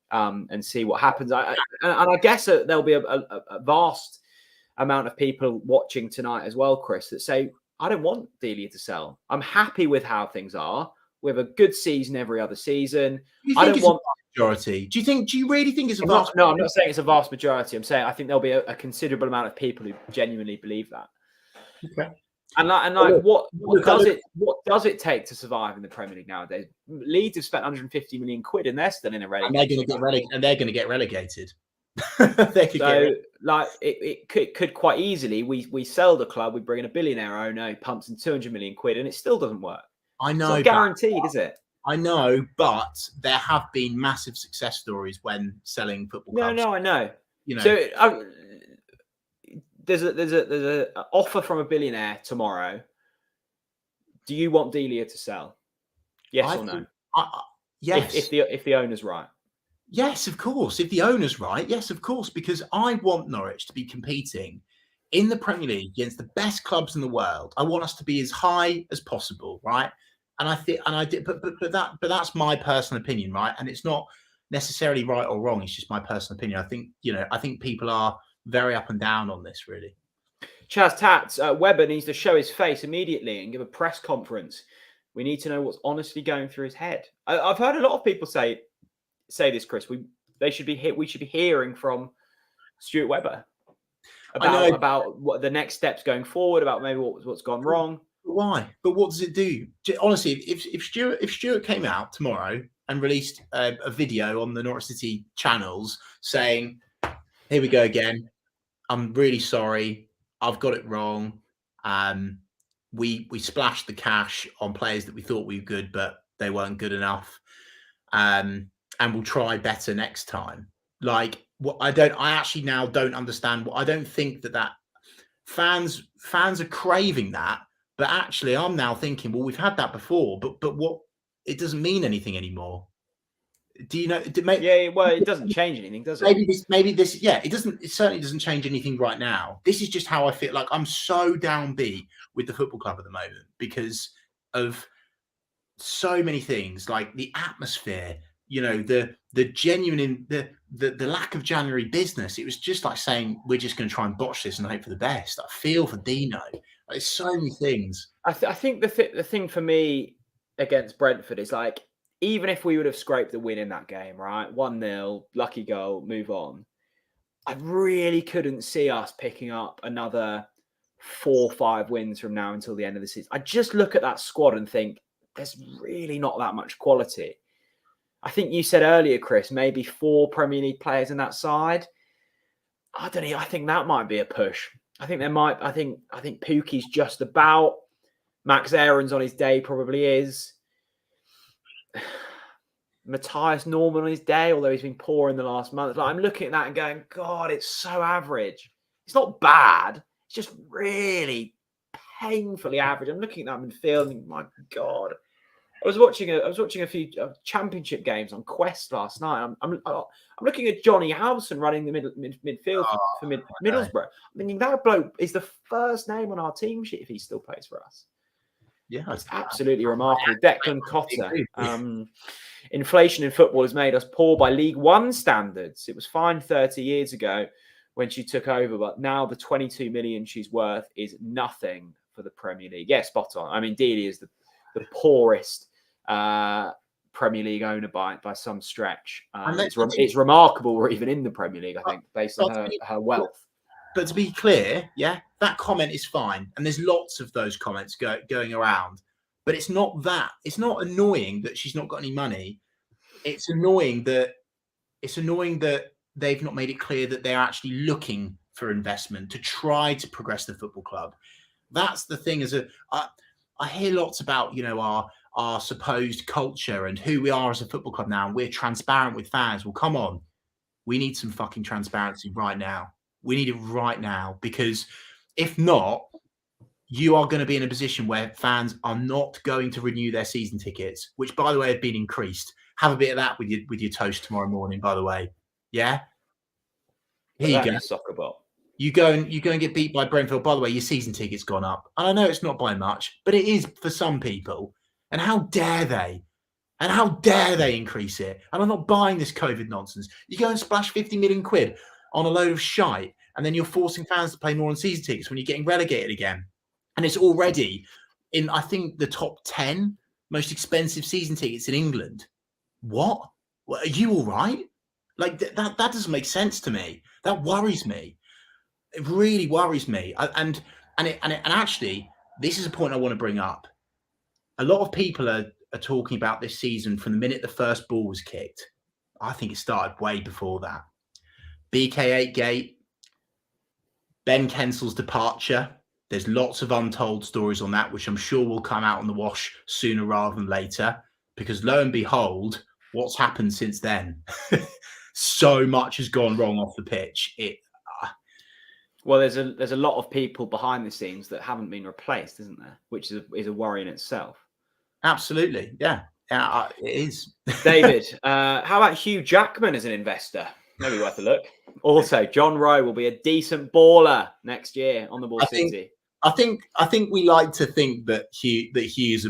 and see what happens. And I guess there'll be a vast amount of people watching tonight as well, Chris, that say, I don't want Delia to sell. I'm happy with how things are. with a good season every other season. I don't want a majority. Do you really think it's a vast? No, I'm not saying it's a vast majority. I'm saying I think there'll be a considerable amount of people who genuinely believe that. Okay. What does it take to survive in the Premier League nowadays? Leeds have spent 150 million quid and they're still in a relegation. And they're going to get relegated. It could quite easily we sell the club, we bring in a billionaire owner who pumps in 200 million quid, and it still doesn't work. I know, it's not guaranteed, is it? I know, but there have been massive success stories when selling football clubs. No, I know. So there's a offer from a billionaire tomorrow. Do you want Delia to sell? Yes or no? Yes. If the owner's right. Yes, of course. If the owner's right, yes, of course. Because I want Norwich to be competing in the Premier League against the best clubs in the world. I want us to be as high as possible, right? And but that's my personal opinion, right? And it's not necessarily right or wrong. It's just my personal opinion. I think people are very up and down on this, really. Chaz Tats, Webber needs to show his face immediately and give a press conference. We need to know what's honestly going through his head. I've heard a lot of people say this, Chris. We should be hearing from Stuart Webber about what the next steps going forward, about maybe what's gone wrong. Why? But what does it do? Honestly, if Stuart came out tomorrow and released a video on the Norwich City channels saying, "Here we go again. I'm really sorry. I've got it wrong. We splashed the cash on players that we thought we were good, but they weren't good enough. And we'll try better next time." Like, what I actually now don't understand. I don't think that fans are craving that. But actually, I'm now thinking, well, we've had that before, but what? It doesn't mean anything anymore. Do you know? Well, it doesn't change anything, does it? Maybe this. Yeah, it doesn't. It certainly doesn't change anything right now. This is just how I feel. Like, I'm so downbeat with the football club at the moment because of so many things, like the atmosphere. The genuine the lack of January business. It was just like saying we're just going to try and botch this and hope for the best. I feel for Dino. There's so many things. I think the thing for me against Brentford is, like, even if we would have scraped the win in that game, right? 1-0, lucky goal, move on. I really couldn't see us picking up another 4 or 5 wins from now until the end of the season. I just look at that squad and think there's really not that much quality. I think you said earlier, Chris, maybe 4 Premier League players in that side. I don't know. I think that might be a push. I think Pukki's just about. Max Aaron's on his day probably is. Matthias Norman on his day, although he's been poor in the last month. Like, I'm looking at that and going, God, it's so average. It's not bad. It's just really painfully average. I'm looking at that midfield and, my God. I was watching a few championship games on Quest last night. I'm looking at Johnny Howson running the midfield for Middlesbrough. I mean, that bloke is the first name on our team sheet if he still plays for us. Yeah, it's absolutely remarkable. Declan Cotter. Inflation in football has made us poor by League One standards. It was fine 30 years ago when she took over, but now the 22 million she's worth is nothing for the Premier League. Yeah, spot on. I mean, Delia is the poorest Premier League owner by some stretch. It's remarkable we're even in the Premier League, I think, based on her wealth. But to be clear, yeah, that comment is fine. And there's lots of those comments going around. But it's not that. It's not annoying that she's not got any money. It's annoying that they've not made it clear that they're actually looking for investment to try to progress the football club. That's the thing. I hear lots about, our supposed culture and who we are as a football club now, and we're transparent with fans. Well, come on. We need some fucking transparency right now. We need it right now, because if not, you are going to be in a position where fans are not going to renew their season tickets, which, by the way, have been increased. Have a bit of that with your toast tomorrow morning, by the way. Yeah? Here you go. Soccer ball. You go and get beat by Brentford. By the way, your season ticket's gone up. And I know it's not by much, but it is for some people. And how dare they? And how dare they increase it? And I'm not buying this COVID nonsense. You go and splash 50 million quid on a load of shite, and then you're forcing fans to pay more on season tickets when you're getting relegated again. And it's already in, I think, the top 10 most expensive season tickets in England. What? Are you all right? Like that doesn't make sense to me. That worries me. It really worries me. And actually, this is a point I want to bring up. A lot of people are talking about this season from the minute the first ball was kicked. I think it started way before that. BK8 gate, Ben Kensel's departure. There's lots of untold stories on that, which I'm sure will come out on the wash sooner rather than later, because lo and behold, what's happened since then? So much has gone wrong off the pitch. Well, there's a lot of people behind the scenes that haven't been replaced, isn't there? Which is a worry in itself. Absolutely, yeah, it is. David, how about Hugh Jackman as an investor? Maybe worth a look. Also, John Rowe will be a decent baller next year on the Ball City. I think we like to think that Hugh's a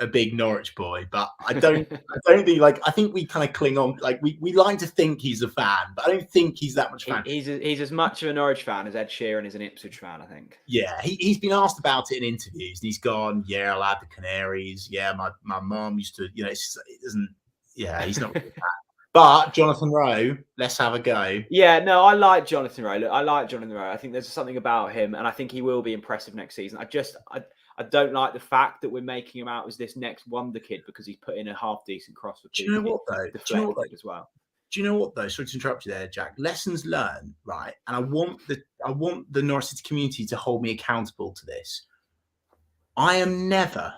big Norwich boy, but I don't think, like, I think we kind of cling on, like we like to think he's a fan, but I don't think he's that much fan. He's as much of a Norwich fan as Ed Sheeran is an Ipswich fan, I think. Yeah, he's been asked about it in interviews, and he's gone, yeah, I'll have the Canaries. Yeah, my mum used to, it doesn't. Yeah, he's not. But Jonathan Rowe, let's have a go. Yeah, no, I like Jonathan Rowe. Look, I like Jonathan Rowe. I think there's something about him, and I think he will be impressive next season. I don't like the fact that we're making him out as this next wonder kid because he's put in a half decent cross for. Do you know what though? As well. Do you know what though? Sorry to interrupt you there, Jack. Lessons learned, right? And I want the Norwich City community to hold me accountable to this. I am never,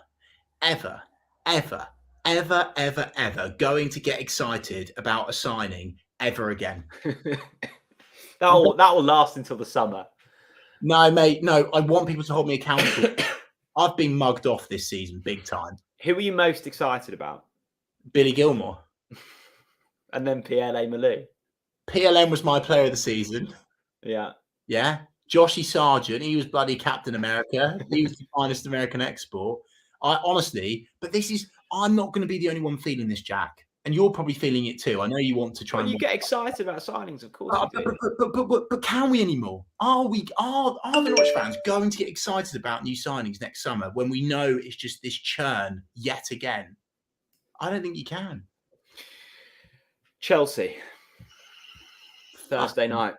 ever, ever, ever, ever, ever going to get excited about a signing ever again. that will last until the summer. No, mate. No, I want people to hold me accountable. I've been mugged off this season, big time. Who are you most excited about? Billy Gilmore. And then PLA Malou. PLM was my player of the season. Yeah. Yeah. Joshy Sargent, he was bloody Captain America. He was the finest American export. Honestly, but I'm not going to be the only one feeling this, Jack. And you're probably feeling it too. I know you want to try. You get excited about signings, of course. But can we anymore? Are the Norwich fans going to get excited about new signings next summer when we know it's just this churn yet again? I don't think you can. Chelsea, Thursday night.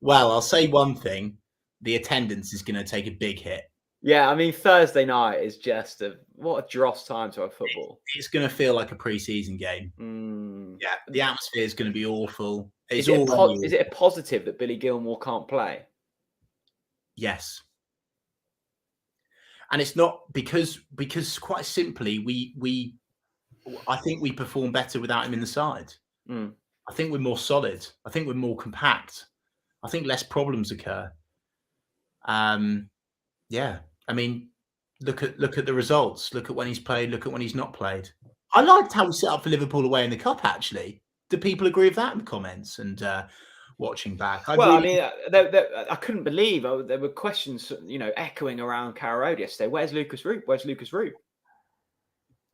Well, I'll say one thing: the attendance is going to take a big hit. Yeah, I mean, Thursday night is just what a dross time to have football. It's going to feel like a pre-season game. Yeah, the atmosphere is going to be awful. Is it a positive that Billy Gilmore can't play? Yes. And it's not because quite simply, I think we perform better without him in the side. I think we're more solid. I think we're more compact. I think less problems occur. Yeah. I mean, look at the results. Look at when he's played. Look at when he's not played. I liked how we set up for Liverpool away in the Cup, actually. Do people agree with that in the comments and watching back? I mean, I couldn't believe there were questions, echoing around Carrow Road yesterday. Where's Lucas Roop? Where's Lucas Roop?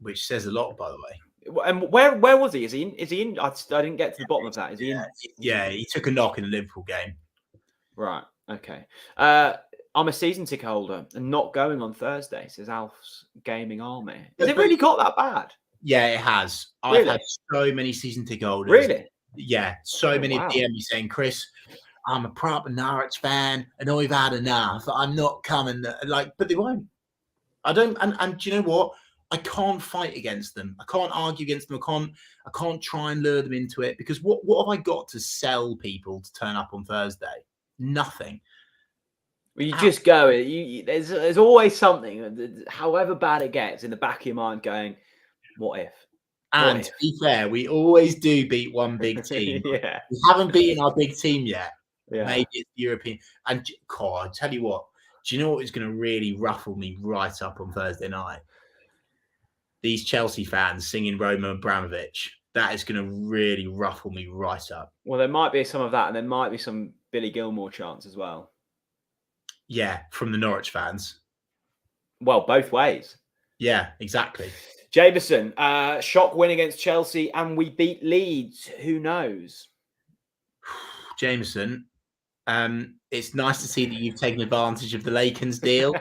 Which says a lot, by the way. And where was he? Is he in? I didn't get to the bottom of that. Is he in? Yeah, he took a knock in the Liverpool game. Right. Okay. I'm a season ticket holder and not going on Thursday, says Alf's Gaming Army. Has it really got that bad? Yeah, it has. Really? I've had so many season ticket holders. Really? Yeah, so many DM me saying, Chris, I'm a proper Norwich fan and I've had enough. I'm not coming. But they won't. I don't. And do you know what? I can't fight against them. I can't argue against them. I can't try and lure them into it because what have I got to sell people to turn up on Thursday? Nothing. Well, you just go. There's always something, however bad it gets, in the back of your mind going, what if? And to be fair, we always do beat one big team. Yeah. We haven't beaten our big team yet. Yeah. Maybe it's European. And God, I tell you what, do you know what is going to really ruffle me right up on Thursday night? These Chelsea fans singing Roman Abramovich. That is going to really ruffle me right up. Well, there might be some of that, and there might be some Billy Gilmore chants as well. Yeah, from the Norwich fans. Well, both ways. Yeah, exactly. Jameson, shock win against Chelsea, and we beat Leeds. Who knows? Jameson, It's nice to see that you've taken advantage of the Lakens deal.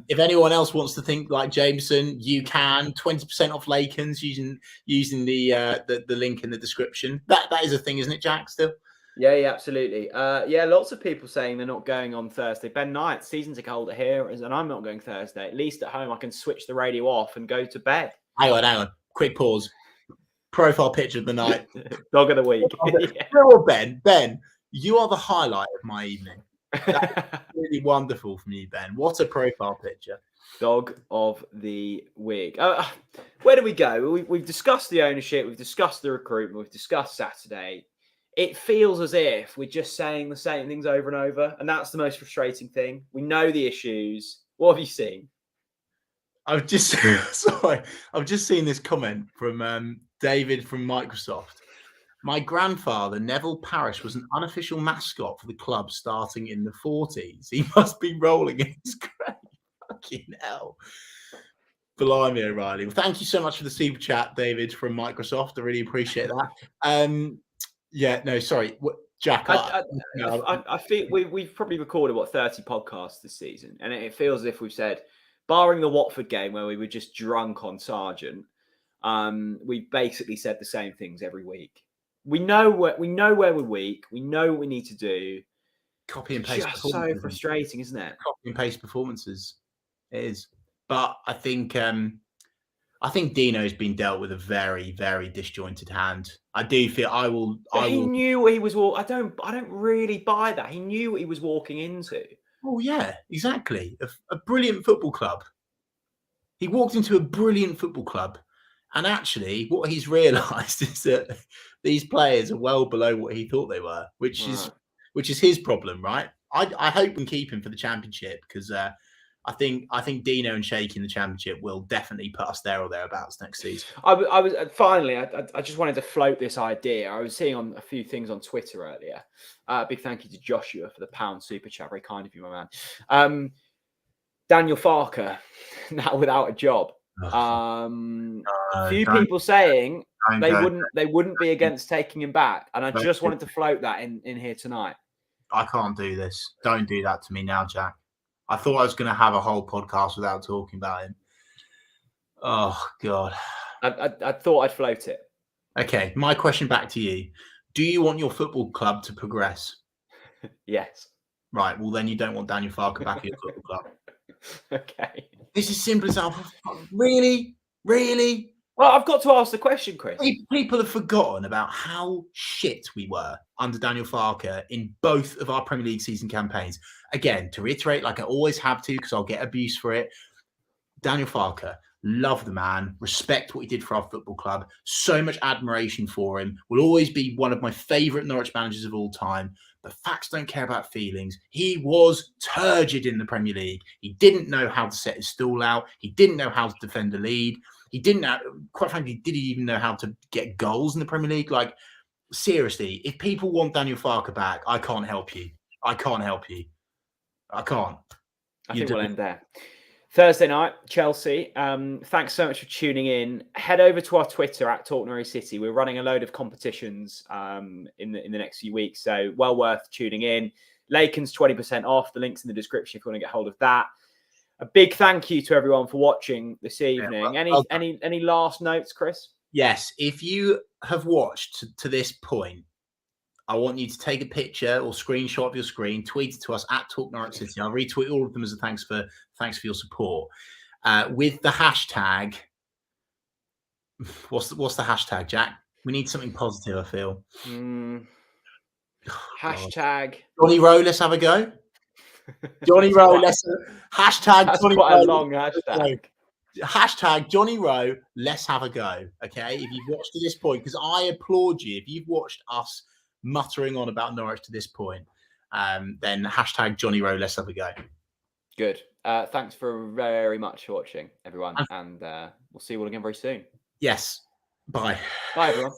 If anyone else wants to think like Jameson, you can 20% off Lakens using the link in the description. That is a thing, isn't it, Jack? Still. Yeah, absolutely. Lots of people saying they're not going on Thursday. Ben Knight, season ticket holder here, and I'm not going Thursday. At least at home, I can switch the radio off and go to bed. Hang on. Quick pause. Profile picture of the night. Dog of the week. Ben, you are the highlight of my evening. That's really wonderful from you, Ben. What a profile picture. Dog of the week. Where do we go? We've discussed the ownership. We've discussed the recruitment. We've discussed Saturday. It feels as if we're just saying the same things over and over. And that's the most frustrating thing. We know the issues. What have you seen? I've just seen this comment from David from Microsoft. My grandfather, Neville Parrish, was an unofficial mascot for the club starting in the 40s. He must be rolling in his grave. Fucking hell. Blimey, O'Reilly. Well, thank you so much for the super chat, David from Microsoft. I really appreciate that. Sorry. Jack. I feel we've probably recorded, 30 podcasts this season. And it feels as if we've said, barring the Watford game where we were just drunk on Sargent, we've basically said the same things every week. We know where we're weak. We know what we need to do. Copy and paste. It's just so frustrating, isn't it? Copy and paste performances. It is. But I think Dino's been dealt with a very, very disjointed hand. I do feel He knew what he was. I don't really buy that. He knew what he was walking into. Oh yeah, exactly. A brilliant football club. He walked into a brilliant football club. And actually, what he's realised is that these players are well below what he thought they were, which is his problem, right? I hope we can keep him for the championship because I think Dino and Shake in the championship will definitely put us there or thereabouts next season. I just wanted to float this idea. I was seeing on a few things on Twitter earlier. Big thank you to Joshua for the £1 super chat. Very kind of you, my man. Daniel Farke now without a job. Few people saying they wouldn't be against taking him back, and I just wanted to float that in here tonight. I can't do this. Don't do that to me now, Jack. I thought I was going to have a whole podcast without talking about him. Oh God! I thought I'd float it. Okay, my question back to you: do you want your football club to progress? Yes. Right. Well, then you don't want Daniel Farke back at your football club. Okay. This is simple as that. Really? Well, I've got to ask the question, Chris. People have forgotten about how shit we were under Daniel Farke in both of our Premier League season campaigns. Again, to reiterate, like I always have to, because I'll get abuse for it. Daniel Farke, love the man, respect what he did for our football club. So much admiration for him. Will always be one of my favourite Norwich managers of all time. But facts don't care about feelings. He was turgid in the Premier League. He didn't know how to set his stall out. He didn't know how to defend the lead. He didn't know, quite frankly, did he even know how to get goals in the Premier League? Like, seriously, if people want Daniel Farke back, I can't help you. I can't. I think we'll end there. Thursday night, Chelsea. Thanks so much for tuning in. Head over to our Twitter at Talk Norwich City. We're running a load of competitions in the next few weeks, so well worth tuning in. Lakens 20% off. The link's in the description if you want to get hold of that. A big thank you to everyone for watching this evening. Any last notes, Chris? Yes. If you have watched to this point, I want you to take a picture or screenshot of your screen, tweet it to us at Talk Norwich City. I'll retweet all of them as a thanks for your support. With the hashtag, what's the hashtag, Jack? We need something positive, I feel. Hashtag Johnny Rowe, let's have a go. Johnny Rowe, hashtag That's Johnny quite Rowe. a long hashtag. Hashtag Johnny Rowe, let's have a go. Okay, if you've watched to this point, because I applaud you. If you've watched us muttering on about Norwich to this point, then hashtag Johnny Rowe, let's have a go. Good. Thanks for very much for watching, everyone, and we'll see you all again very soon. Yes. Bye. Bye, everyone.